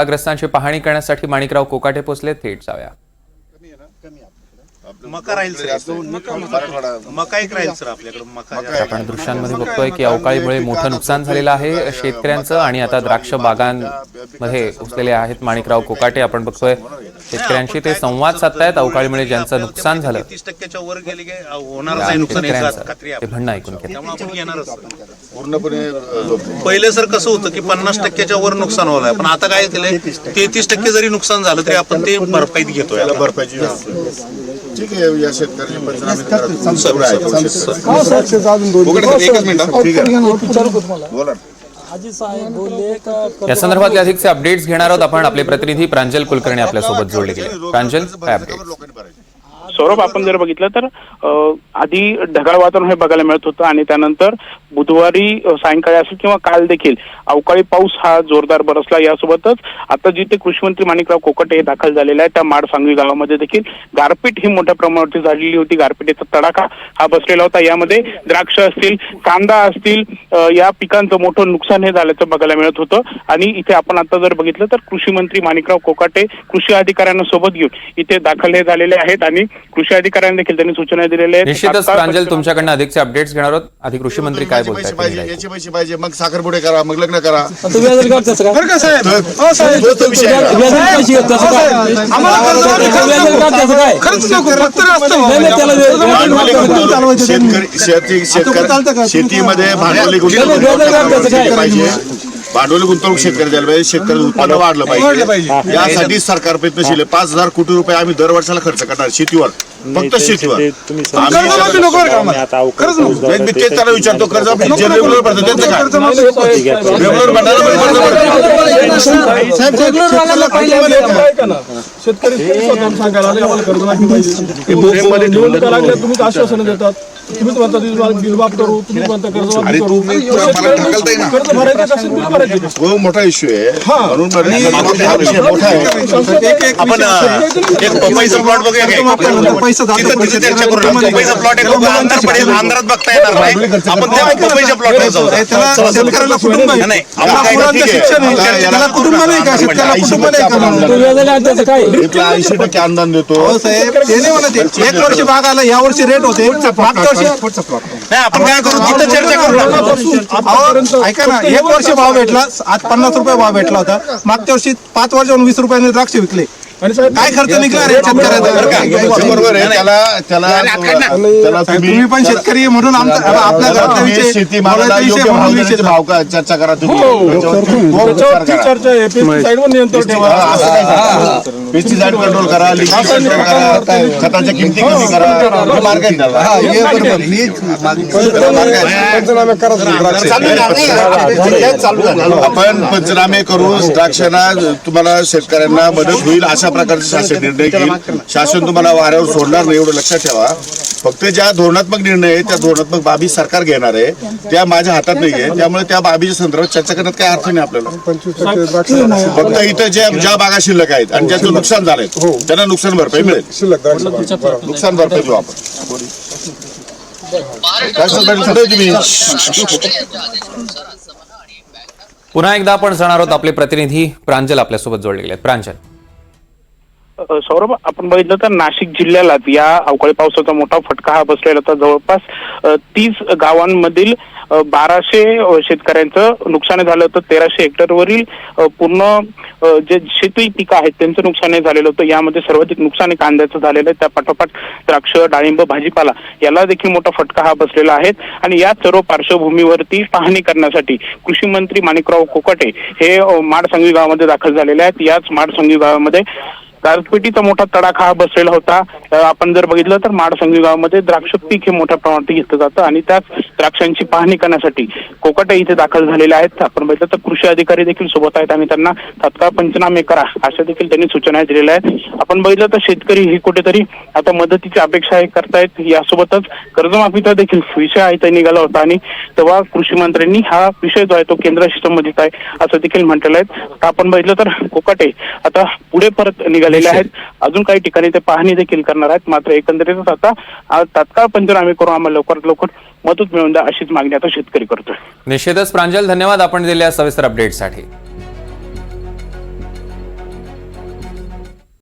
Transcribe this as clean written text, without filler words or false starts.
ग्रस्तांची पाहणी करण्यासाठी माणिकराव कोकाटे पोहोचले. थेट जाऊया. मका राहील सर, मका एक राहील सर आपल्याकडे. मका आपण दृश्यांमध्ये बघतोय की अवकाळीमुळे मोठं नुकसान झालेलं आहे शेतकऱ्यांचं आणि आता द्राक्ष बागांमध्ये पोहोचलेले आहेत माणिकराव कोकाटे. आपण बघतोय शेतकऱ्यांशी ते संवाद साधतायत. अवकाळीमुळे ज्यांचं नुकसान झालं 30% वर गेले की होणारच आहे नुकसान. ते म्हणणं ऐकून घेतलं. त्यामुळे आपण येणारच पूर्णपणे. पहिले सर कसं होतं की 50%च्या वर नुकसान होलंय, पण आता काय केलंय 33% जरी नुकसान झालं तरी आपण ते भरपाईत घेतोय. भरपाईची ठीक आहे. या शेतकऱ्याची पंचनामे बोला. या संदर्भातले अधिकचे अपडेट्स घेणार आहोत आपण. आपले प्रतिनिधी प्रांजल कुलकर्णी आपल्यासोबत जोडले गेले. प्रांजल, काय अपडेट? सौरभ, आपण जर बघितलं तर आधी ढगाळ वातावरण हे बघायला मिळत होतं आणि त्यानंतर बुधवारी सायंकाळी असेल किंवा काल देखील अवकाळी पाऊस हा जोरदार बरसला. यासोबतच आता जिथे कृषी मंत्री माणिकराव कोकाटे हे दाखल झालेले आहेत त्या माडसांगवी गावामध्ये देखील गारपीट ही मोठ्या प्रमाणावरती झालेली होती. गारपीटीचा तडाखा हा बसलेला होता. यामध्ये द्राक्ष असतील, कांदा असतील, या पिकांचं मोठं नुकसान हे झाल्याचं बघायला मिळत होतं. आणि इथे आपण आता जर बघितलं तर कृषी मंत्री माणिकराव कोकाटे कृषी अधिकाऱ्यांना सोबत घेऊन इथे दाखल हे झालेले आहेत आणि कृषी अधिकाऱ्यांनी देखील त्यांनी सूचना दिलेल्या आहेत. निश्चितच प्रांजल, तुमच्याकडनं अधिकचे अपडेट्स घेणार आहोत. आधी कृषी मंत्री काय बोलतात? याचे पैसे पाहिजे, मग साखरपुडे करा, मग लग्न करा. शेतीमध्ये भांडवली गुंतवणूक पाहिजे. भांडवली गुंतवणूक शेतकरी द्यायला पाहिजे. शेतकऱ्याचं उत्पन्न वाढलं पाहिजे. यासाठी सरकार प्रयत्नशील आहे. 5,000 कोटी रुपये आम्ही दर वर्षाला खर्च करणार शेतीवर, फक्त शेतीवर. तेच त्याला विचारतो, कर्ज रेग्युलर भरतो त्यांचं काय? रेग्युलर शेतकरी सांगायला निवडणुका लागल्या तुम्हीच आश्वासन देतात. तुम्हीच म्हणता वीज माफ करू, तुम्हीच म्हणता कर्ज भरायचं. मोठा इश्यू आहे म्हणून मोठा आहे. आपण एक पपईचा प्लॉट बघूया. चर्चा करू. पपईचा प्लॉट अंधार पडेल, अंधारात बघता येणार नाही. आपण त्या पपईच्या प्लॉटवर जाऊ. शेतकऱ्याला कुटुंब आहे, शिक्षण आहे, त्याला कुटुंब नाही का? शेतकऱ्याला कुटुंब नाही का? 80% अनुदान देतो. ते नाही म्हणत. एक वर्षी बागाला या वर्षी रेट होते, मागच्या वर्षी नाही. आपण काय करू, तिथं चर्चा करू. ऐका ना, एक वर्षी भाव भेटला, आज 50 रुपये भाव भेटला होता. मागच्या वर्षी 5 वर्षांनी 20 रुपयाने द्राक्ष विकले. काय खर्च निघला रे शेतकऱ्याचा? बरोबर आहे. त्याला तुम्ही पण शेतकरी म्हणून आपल्या घरातला विषय, शेती मालाला भाव का चर्चा करा तुम्ही. चर्चा आहे. पेस्टिसाइडवर नियंत्रण ठेवा, पेस्टिसाइड कंट्रोल करा, खताच्या किमती कमी करा. मार्ग आहे त्याला. आपण पंचनामे करू. द्राक्षांना तुम्हाला शेतकऱ्यांना मदत होईल अशा प्रकारचे शासन निर्णय घेईल. शासन तुम्हाला वाऱ्यावर सोडणार नाही, एवढं लक्षात ठेवा. फक्त ज्या धोरणात्मक निर्णय आहे त्या धोरणात्मक बाबी सरकार घेणार आहे, त्या माझ्या हातात नाहीये. त्यामुळे त्या बाबीच्या संदर्भात चर्चा करण्यात काही अर्थ नाही आपल्याला. फक्त इथं ज्या बागा शिल्लक आहेत आणि ज्याचं नुकसान झालंय त्यांना नुकसान भरपाई मिळेल. नुकसान भरपाई देऊ आपण. पुन्हा एकदा आपण जाणार आहोत. आपले प्रतिनिधी प्रांजल आपल्यासोबत जोडले गेले. प्रांजल. सौरभ, आपण बघितलं तर नाशिक जिल्ह्याला या अवकाळी पावसाचा मोठा फटका हा बसलेला होता. जवळपास 30 गावांमधील 1200 शेतकऱ्यांचं नुकसान झालं होतं. 1300 हेक्टरवरील पूर्ण जे शेती पिकं आहेत त्यांचं नुकसान झालेलं होतं. यामध्ये सर्वाधिक नुकसान कांद्याचं झालेलं आहे. त्या पाठोपाठ द्राक्ष, डाळिंब, भाजीपाला याला देखील मोठा फटका हा बसलेला आहे. आणि या सर्व पार्श्वभूमीवरती पाहणी करण्यासाठी कृषी मंत्री माणिकराव कोकाटे हे माडसांगवी गावामध्ये दाखल झालेले आहेत. याच माडसांगवी गावामध्ये गारपिटीचा मोठा तडाखा हा बसलेला होता. आपण जर बघितलं तर माडसांगवी गावामध्ये द्राक्ष पीक हे मोठ्या प्रमाणात घेतलं जातं आणि त्याच द्राक्षांची पाहणी करण्यासाठी कोकाटे इथे दाखल झालेले आहेत. आपण बघितलं तर कृषी अधिकारी देखील सोबत आहेत आणि त्यांना तात्काळ पंचनामे करा अशा देखील त्यांनी सूचना दिलेल्या आहेत. आपण बघितलं तर शेतकरी ही कुठेतरी आता मदतीची अपेक्षा करतायत. यासोबतच कर्जमाफीचा देखील विषय आहे तो निघाला होता आणि तेव्हा कृषी मंत्र्यांनी हा विषय जो आहे तो केंद्राशी संबंधित आहे असं देखील म्हटलेलं आहे. आपण बघितलं तर कोकाटे आता पुढे परत निघालेले आहेत. अजून काही ठिकाणी ते पाहणी देखील करणार आहेत. मात्र एकंदरीतच आता तात्काळ पंचनामे करून आम्हाला लवकरात लवकर मदत मिळवून द्या अशीच मागणी आता शेतकरी करतोय. निश्चितच प्रांजल, धन्यवाद आपण दिलेल्या सविस्तर अपडेटसाठी.